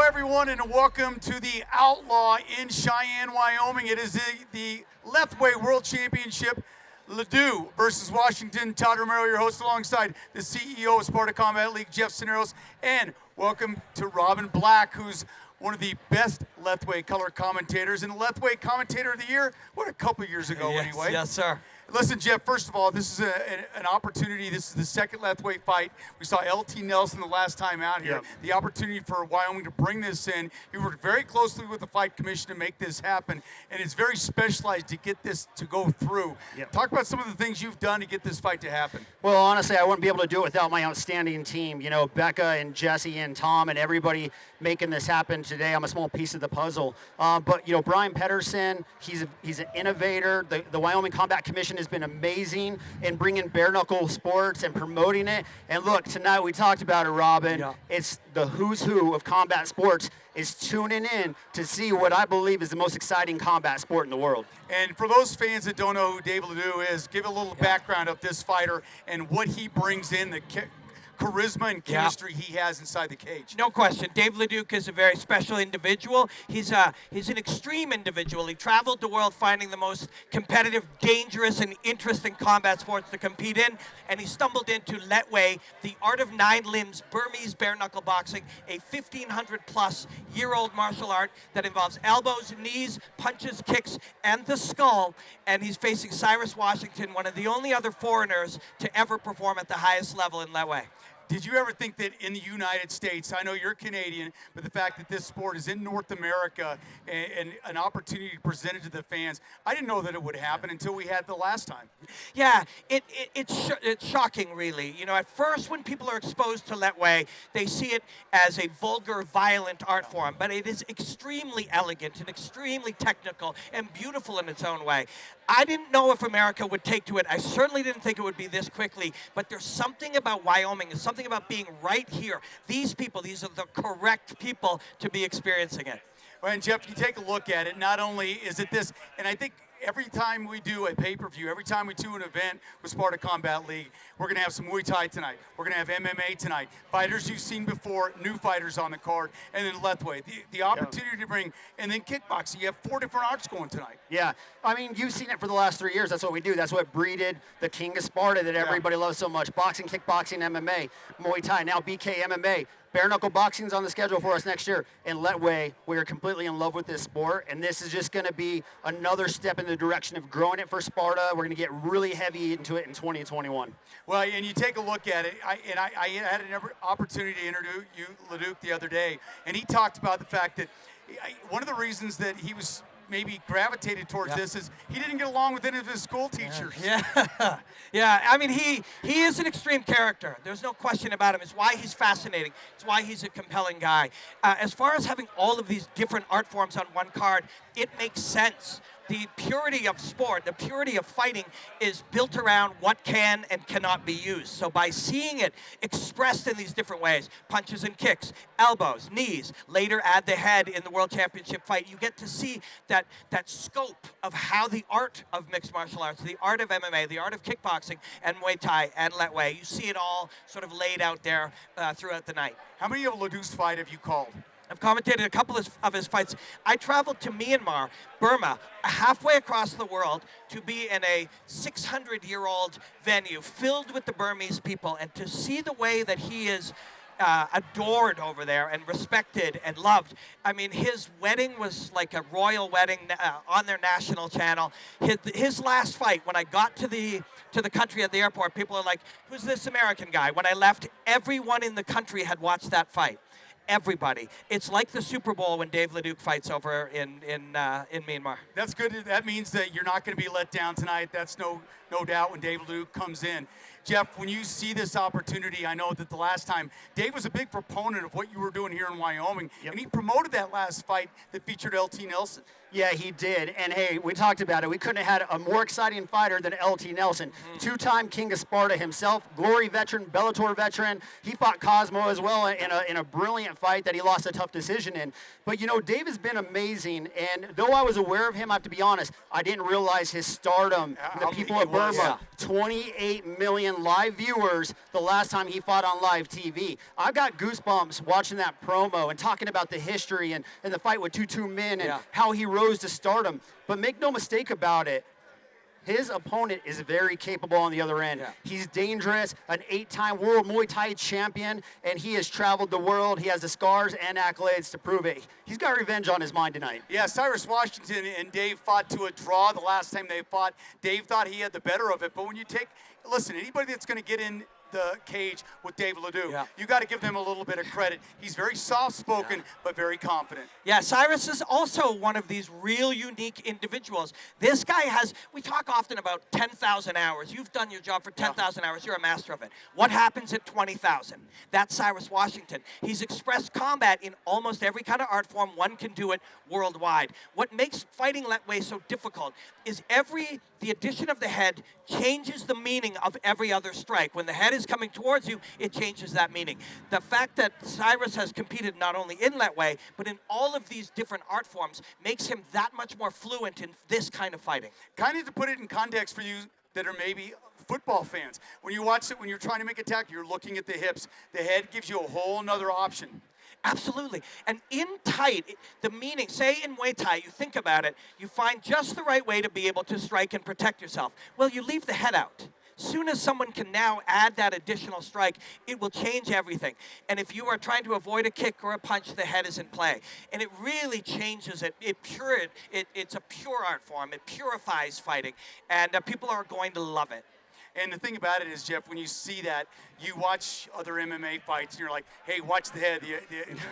everyone, and welcome to the Outlaw in Cheyenne, Wyoming. It is the Lethwei World Championship. Leduc versus Washington. Todd, your host, alongside the CEO of Sparta Combat League, Jeff Cineros. And welcome to Robin Black, who's one of the best Lethwei color commentators and Lethwei Commentator of the Year, a couple years ago anyway. Yes, sir. Listen, Jeff, first of all, this is an opportunity. This is the second Lethwei fight. We saw LT Nelson the last time out here. Yep. The opportunity for Wyoming to bring this in. We worked very closely with the Fight Commission to make this happen, and it's very specialized to get this to go through. Yep. Talk about some of the things you've done to get this fight to happen. Well, honestly, I wouldn't be able to do it without my outstanding team. You know, Becca and Jesse and Tom and everybody making this happen today. I'm a small piece of the puzzle. But, you know, Brian Pedersen, he's an innovator. The Wyoming Combat Commission has been amazing in bringing bare knuckle sports and promoting it. And look, tonight we talked about it, Robin. Yeah. It's the who's who of combat sports is tuning in to see what I believe is the most exciting combat sport in the world. And for those fans that don't know who Dave Leduc is, give a little background of this fighter and what he brings in, the charisma and chemistry he has inside the cage. No question. Dave Leduc is a very special individual. He's an extreme individual. He traveled the world finding the most competitive, dangerous, and interesting combat sports to compete in, and he stumbled into Lethwei, the art of 9 limbs, Burmese bare-knuckle boxing, a 1,500-plus-year-old martial art that involves elbows, knees, punches, kicks, and the skull, and he's facing Cyrus Washington, one of the only other foreigners to ever perform at the highest level in Lethwei. Did you ever think that in the United States, I know you're Canadian, but the fact that this sport is in North America and an opportunity presented to the fans, I didn't know that it would happen until we had the last time. Yeah, it's shocking, really. You know, at first when people are exposed to Lethwei, they see it as a vulgar, violent art form, but it is extremely elegant and extremely technical and beautiful in its own way. I didn't know if America would take to it. I certainly didn't think it would be this quickly, but there's something about Wyoming, there's something about being right here. These people, these are the correct people to be experiencing it. Well, and Jeff, you take a look at it, not only is it this, and I think every time we do a pay-per-view, every time we do an event with Sparta Combat League, we're going to have some Muay Thai tonight. We're going to have MMA tonight. Fighters you've seen before, new fighters on the card, and then Lethwei. The opportunity to bring, and then kickboxing. You have 4 different arts going tonight. Yeah, I mean, you've seen it for the last 3 years. That's what we do. That's what breeded the King of Sparta that everybody loves so much. Boxing, kickboxing, MMA, Muay Thai, now BK MMA. Bare knuckle boxing's on the schedule for us next year. In Lethwei, we are completely in love with this sport, and this is just going to be another step in the direction of growing it for Sparta. We're going to get really heavy into it in 2021. Well, and you take a look at it, I had an opportunity to interview Leduc the other day, and he talked about the fact that one of the reasons that he was maybe gravitated towards this is he didn't get along with any of his school teachers. Yeah. I mean, he is an extreme character. There's no question about him. It's why he's fascinating. It's why he's a compelling guy. As far as having all of these different art forms on one card, it makes sense. The purity of sport, the purity of fighting is built around what can and cannot be used. So by seeing it expressed in these different ways, punches and kicks, elbows, knees, later add the head in the World Championship fight, you get to see that scope of how the art of mixed martial arts, the art of MMA, the art of kickboxing, and Muay Thai, and Lethwei, you see it all sort of laid out there throughout the night. How many of Leduc's fight have you called? I've commentated a couple of his fights. I traveled to Myanmar, Burma, halfway across the world to be in a 600-year-old venue filled with the Burmese people, and to see the way that he is adored over there and respected and loved. I mean, his wedding was like a royal wedding on their national channel. His last fight, when I got to the country at the airport, people are like, "Who's this American guy?" When I left, everyone in the country had watched that fight. Everybody. It's like the Super Bowl when Dave Leduc fights over in Myanmar. That's good. That means that you're not going to be let down tonight. That's no doubt when Dave Leduc comes in. Jeff, when you see this opportunity, I know that the last time, Dave was a big proponent of what you were doing here in Wyoming, and he promoted that last fight that featured LT Nelson. Yeah, he did. And hey, we talked about it. We couldn't have had a more exciting fighter than LT Nelson. Two-time King of Sparta himself, Glory veteran, Bellator veteran. He fought Cosmo as well in a brilliant fight that he lost a tough decision in. But, you know, Dave has been amazing. And though I was aware of him, I have to be honest, I didn't realize his stardom. The people of Burma was. Burma, 28 million live viewers the last time he fought on live TV. I got goosebumps watching that promo and talking about the history and the fight with 2 men and how he rose to stardom. But make no mistake about it, his opponent is very capable on the other end. Yeah. He's dangerous, an 8-time world Muay Thai champion, and he has traveled the world. He has the scars and accolades to prove it. He's got revenge on his mind tonight. Yeah, Cyrus Washington and Dave fought to a draw the last time they fought. Dave thought he had the better of it, but when you listen, anybody that's going to get in the cage with Dave Leduc, you got to give them a little bit of credit. He's very soft-spoken, but very confident. Yeah, Cyrus is also one of these real unique individuals. This guy has, we talk often about 10,000 hours. You've done your job for 10,000 hours. You're a master of it. What happens at 20,000? That's Cyrus Washington. He's expressed combat in almost every kind of art form. One can do it worldwide. What makes fighting Lethwei so difficult is the addition of the head changes the meaning of every other strike. When the head is coming towards you, it changes that meaning. The fact that Cyrus has competed not only in Lethwei, but in all of these different art forms makes him that much more fluent in this kind of fighting. Kind of to put it in context for you that are maybe football fans, when you watch it, when you're trying to make a tackle, you're looking at the hips. The head gives you a whole nother option. Absolutely. And in tight, the meaning, say in Muay Thai, you think about it, you find just the right way to be able to strike and protect yourself. Well, you leave the head out. Soon as someone can now add that additional strike, it will change everything. And if you are trying to avoid a kick or a punch, the head is in play. And it really changes it. It's a pure art form. It purifies fighting. And people are going to love it. And the thing about it is, Jeff, when you see that, you watch other MMA fights, and you're like, hey, watch the head.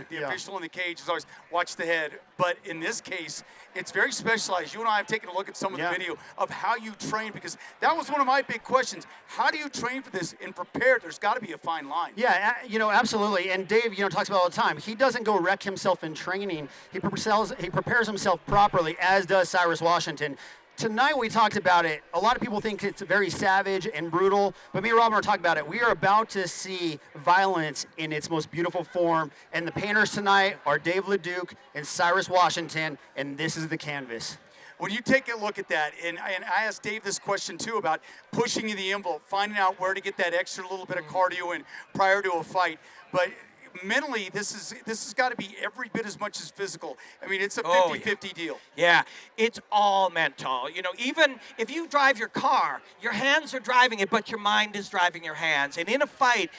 The official in the cage is always, watch the head. But in this case, it's very specialized. You and I have taken a look at some of the video of how you train, because that was one of my big questions. How do you train for this and prepare? There's got to be a fine line. Yeah, absolutely. And Dave, talks about all the time. He doesn't go wreck himself in training. He prepares himself properly, as does Cyrus Washington. Tonight we talked about it. A lot of people think it's very savage and brutal, but me and Robin are talking about it. We are about to see violence in its most beautiful form, and the painters tonight are Dave Leduc and Cyrus Washington, and this is the canvas. When you take a look at that, and I asked Dave this question too about pushing in the envelope, finding out where to get that extra little bit of cardio in prior to a fight, but mentally, this has got to be every bit as much as physical. I mean, it's a 50-50 deal. Yeah, it's all mental. Even if you drive your car, your hands are driving it, but your mind is driving your hands. And in a fight,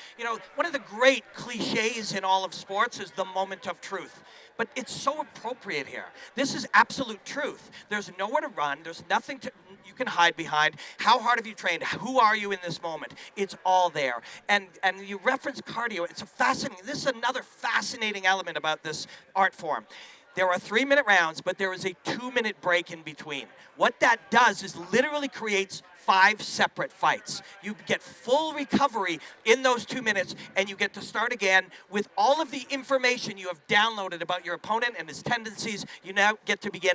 one of the great cliches in all of sports is the moment of truth. But it's so appropriate here. This is absolute truth. There's nowhere to run. There's nothing you can hide behind. How hard have you trained? Who are you in this moment? It's all there. And you reference cardio. It's this is another fascinating element about this art form. There are 3-minute rounds, but there is a 2-minute break in between. What that does is literally creates 5 separate fights. You get full recovery in those 2 minutes, and you get to start again with all of the information you have downloaded about your opponent and his tendencies. You now get to begin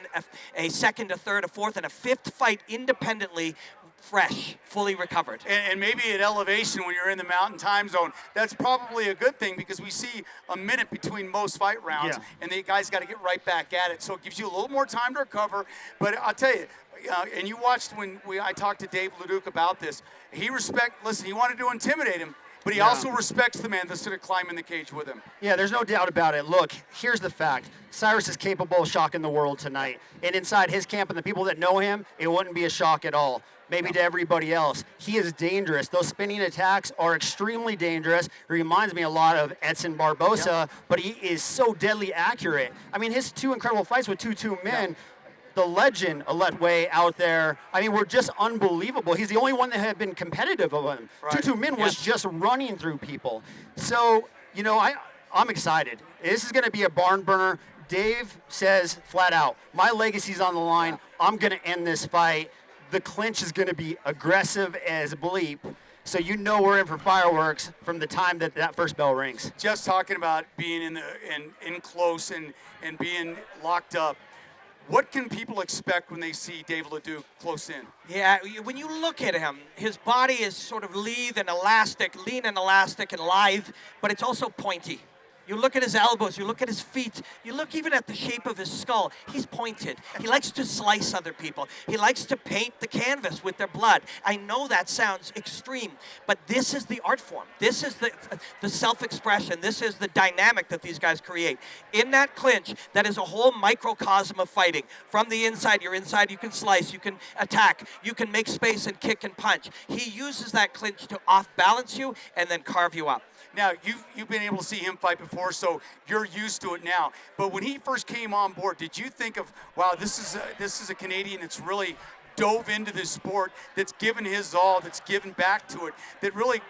a second, a third, a fourth, and a 5th fight independently, fresh, fully recovered. And maybe at elevation when you're in the mountain time zone, that's probably a good thing, because we see a minute between most fight rounds, and the guys got to get right back at it. So it gives you a little more time to recover. But I'll tell you, and you watched when I talked to Dave Leduc about this, he wanted to intimidate him, but he also respects the man that's going to climb in the cage with him. Yeah, there's no doubt about it. Look, here's the fact. Cyrus is capable of shocking the world tonight. And inside his camp and the people that know him, it wouldn't be a shock at all. Maybe to everybody else. He is dangerous. Those spinning attacks are extremely dangerous. It reminds me a lot of Edson Barbosa, but he is so deadly accurate. I mean, his 2 incredible fights with 2 men, the legend of Lethwei out there, I mean, were just unbelievable. He's the only one that had been competitive of him. Right. 2 men was just running through people. So, I'm excited. This is going to be a barn burner. Dave says flat out, my legacy's on the line. I'm going to end this fight. The clinch is going to be aggressive as bleep. So we're in for fireworks from the time that first bell rings. Just talking about being in close and being locked up. What can people expect when they see Dave Leduc close in? Yeah, when you look at him, his body is sort of lean and elastic and lithe, but it's also pointy. You look at his elbows, you look at his feet, you look even at the shape of his skull. He's pointed. He likes to slice other people. He likes to paint the canvas with their blood. I know that sounds extreme, but this is the art form. This is the self-expression. This is the dynamic that these guys create. In that clinch, that is a whole microcosm of fighting. From the inside, you're inside, you can slice, you can attack, you can make space and kick and punch. He uses that clinch to off-balance you and then carve you up. Now, you've been able to see him fight before, so you're used to it now. But when he first came on board, did you think of, wow, this is a Canadian that's really dove into this sport, that's given his all, that's given back to it, that really,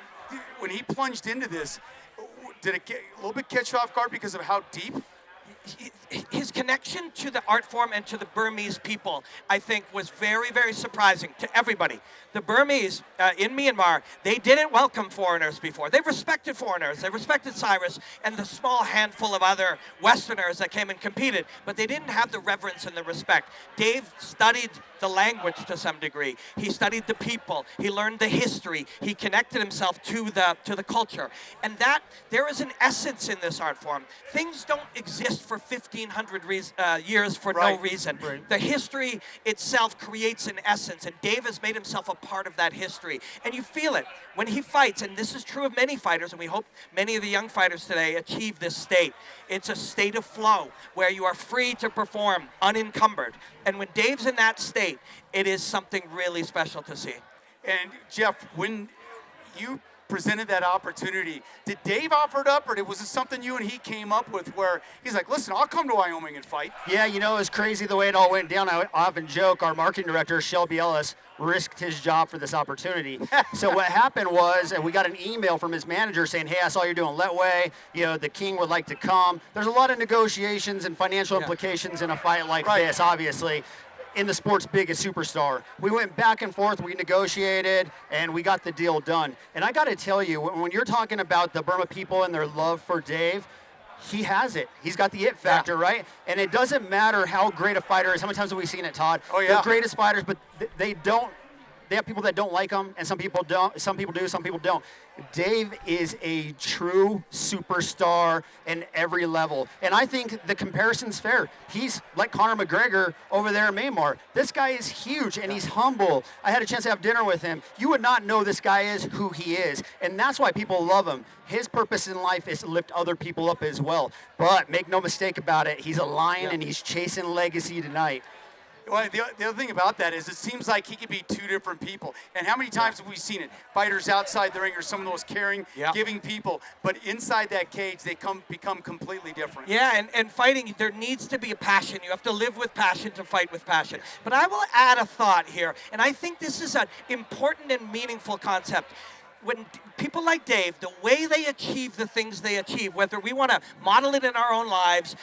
when he plunged into this, did it get a little bit catch you off guard because of how deep? His connection to the art form and to the Burmese people, I think, was very, very surprising to everybody. The Burmese in Myanmar, they didn't welcome foreigners before. They respected foreigners. They respected Cyrus and the small handful of other Westerners that came and competed, but they didn't have the reverence and the respect. Dave studied the language to some degree. He studied the people. He learned the history. He connected himself to the culture. And that, there is an essence in this art form. Things don't exist for 1,500 years for no reason. Right. The history itself creates an essence, and Dave has made himself a part of that history. And you feel it when he fights, and this is true of many fighters, and we hope many of the young fighters today achieve this state. It's a state of flow where you are free to perform unencumbered. And when Dave's in that state, it is something really special to see. And Jeff, when you presented that opportunity, did Dave offer it up, or was it something you and he came up with where he's like, listen, I'll come to Wyoming and fight? Yeah, you know, it was crazy the way it all went down. I often joke, our marketing director, Shelby Ellis, risked his job for this opportunity. So what happened was, and we got an email from his manager saying, hey, I saw you're doing Lethwei, you know, the king would like to come. There's a lot of negotiations and financial implications in a fight like this, obviously, in the sport's biggest superstar. We went back and forth, we negotiated, and we got the deal done. And I gotta tell you, when you're talking about the Burma people and their love for Dave, he has it. He's got the it factor, right? And it doesn't matter how great a fighter is. How many times have we seen it, Todd? Oh, yeah. The greatest fighters, but they have people that don't like him, and some people don't. Some people do, some people don't. Dave is a true superstar in every level. And I think the comparison's fair. He's like Conor McGregor over there in Myanmar. This guy is huge, and he's humble. I had a chance to have dinner with him. You would not know this guy is who he is. And that's why people love him. His purpose in life is to lift other people up as well. But make no mistake about it, he's a lion, and he's chasing legacy tonight. Well, the other thing about that is it seems like he could be two different people. And how many times have we seen it? Fighters outside the ring are some of the most caring, giving people. But inside that cage, they become completely different. Yeah, and fighting, there needs to be a passion. You have to live with passion to fight with passion. But I will add a thought here, and I think this is an important and meaningful concept. When people like Dave, the way they achieve the things they achieve, whether we want to model it in our own lives,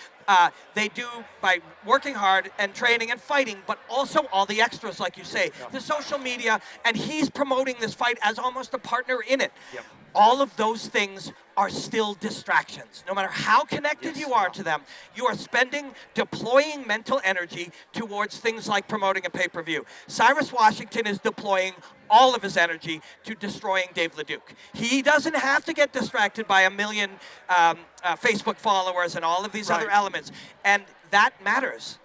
they do by working hard and training and fighting, but also all the extras, like you say, the social media, and he's promoting this fight as almost a partner in it. Yep. All of those things are still distractions. No matter how connected you are to them, you are deploying mental energy towards things like promoting a pay-per-view. Cyrus Washington is deploying all of his energy to destroying Dave Leduc. He doesn't have to get distracted by 1 million Facebook followers and all of these other elements. And that matters.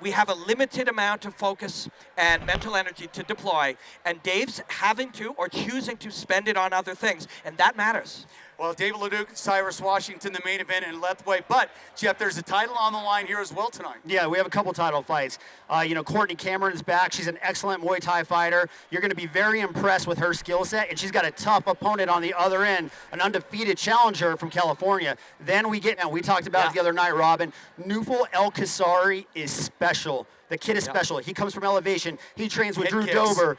We have a limited amount of focus and mental energy to deploy, and Dave's having to or choosing to spend it on other things, and that matters. Well, Dave Leduc, Cyrus Washington, the main event in Lethwei. But, Jeff, there's a title on the line here as well tonight. Yeah, we have a couple title fights. You know, Courtney Cameron's back. She's an excellent Muay Thai fighter. You're going to be very impressed with her skill set, and she's got a tough opponent on the other end, an undefeated challenger from California. Then we talked about it the other night, Robin. Nufel El Kasari is special. The kid is special. He comes from elevation. He trains with Drew Dober,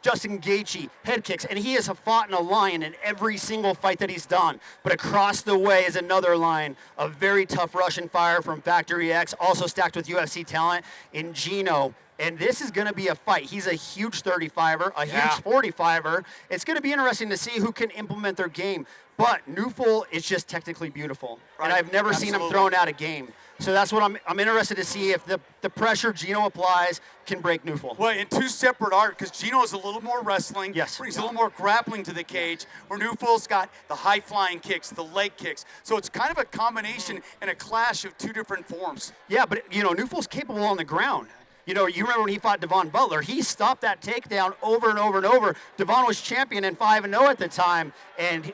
Justin Gaethje, head kicks, and he has fought in a lion in every single fight that he's done. But across the way is another lion, a very tough Russian fighter from Factory X, also stacked with UFC talent, in Gino And this is going to be a fight. He's a huge 35er, a Yeah. huge 45er. It's going to be interesting to see who can implement their game. But Neufel is just technically beautiful. And Right. I've never seen him Absolutely. thrown out a game. So that's what I'm interested to see if the pressure Gino applies can break Neufel. Well, in two separate art, because Gino is a little more wrestling. Yes. Brings a little more grappling to the cage, where Neufel's got the high flying kicks, the leg kicks. So it's kind of a combination and a clash of two different forms. Yeah, but Neufel's capable on the ground. You remember when he fought Devon Butler, he stopped that takedown over and over and over. Devon was champion and 5-0 at the time, and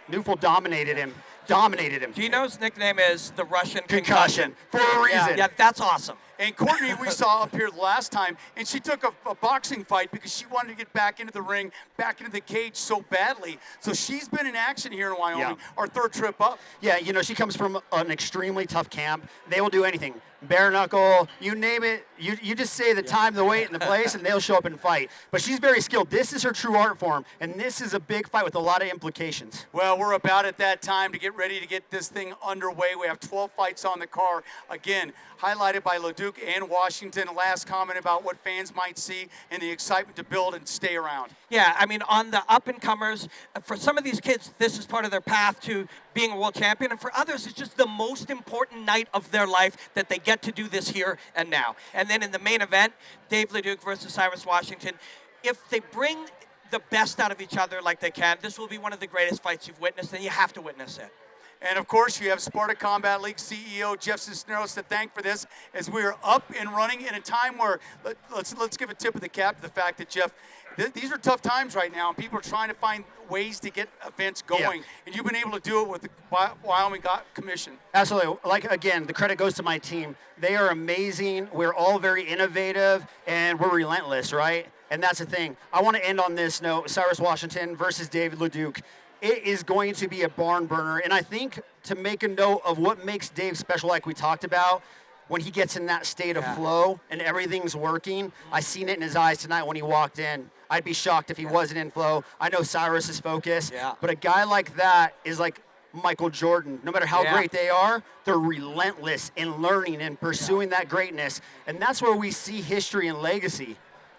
Neufel dominated him. Gino's nickname is the Russian Concussion for a reason. Yeah, that's awesome. And Courtney, we saw up here the last time, and she took a boxing fight because she wanted to get back into the ring, back into the cage so badly. So she's been in action here in Wyoming, Yeah. our third trip up. Yeah, she comes from an extremely tough camp. They will do anything. Bare knuckle, you name it. You just say the time, the weight, and the place, and they'll show up and fight. But she's very skilled. This is her true art form, and this is a big fight with a lot of implications. Well, we're about at that time to get ready to get this thing underway. We have 12 fights on the card. Again, highlighted by Leduc and Washington. Last comment about what fans might see and the excitement to build and stay around. Yeah, I mean, on the up-and-comers, for some of these kids, this is part of their path to being a world champion, and for others, it's just the most important night of their life that they get to do this here and now. And then in the main event, Dave Leduc versus Cyrus Washington. If they bring the best out of each other like they can, this will be one of the greatest fights you've witnessed, and you have to witness it. And of course, you have Sparta Combat League CEO Jeff Cisneros to thank for this, as we are up and running in a time where let's give a tip of the cap to the fact that Jeff, these are tough times right now, and people are trying to find ways to get events going, Yeah. and you've been able to do it with the Wyoming Commission. Absolutely. Again, the credit goes to my team. They are amazing. We're all very innovative, and we're relentless, right? And that's the thing. I want to end on this note, Cyrus Washington versus Dave Leduc. It is going to be a barn burner, and I think to make a note of what makes Dave special, like we talked about, when he gets in that state of flow and everything's working, I seen it in his eyes tonight when he walked in. I'd be shocked if he wasn't in flow. I know Cyrus is focused, but a guy like that is like Michael Jordan. No matter how great they are, they're relentless in learning and pursuing that greatness, and that's where we see history and legacy.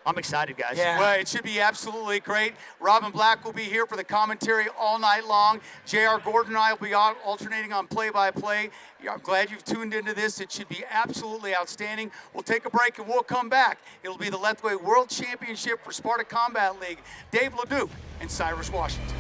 I'm excited, guys. Yeah. Well, it should be absolutely great. Robin Black will be here for the commentary all night long. J.R. Gordon and I will be alternating on play-by-play. I'm glad you've tuned into this. It should be absolutely outstanding. We'll take a break and we'll come back. It'll be the Lethwei World Championship for Sparta Combat League. Dave Leduc and Cyrus Washington.